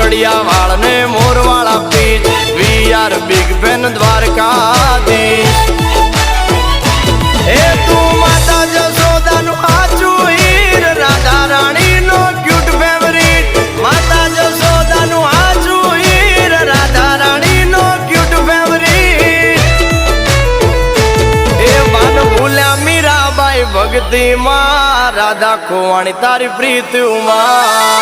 પાઘડિયા વાળ ને મોરવાળા પીચ we are big fan Dwarkadhish એ તું માતા જશોદાનું આચું હીર રાધા રાણીનો ક્યુટ ફેવરિટ માતા જશોદાનું આચું હીર રાધા રાણીનો ક્યુટ ફેવરિટ એ માન ભૂલ્યા મીરાબાઈ ભક્તિ માં રાધા ખોવાણી તારી પ્રીતિ માં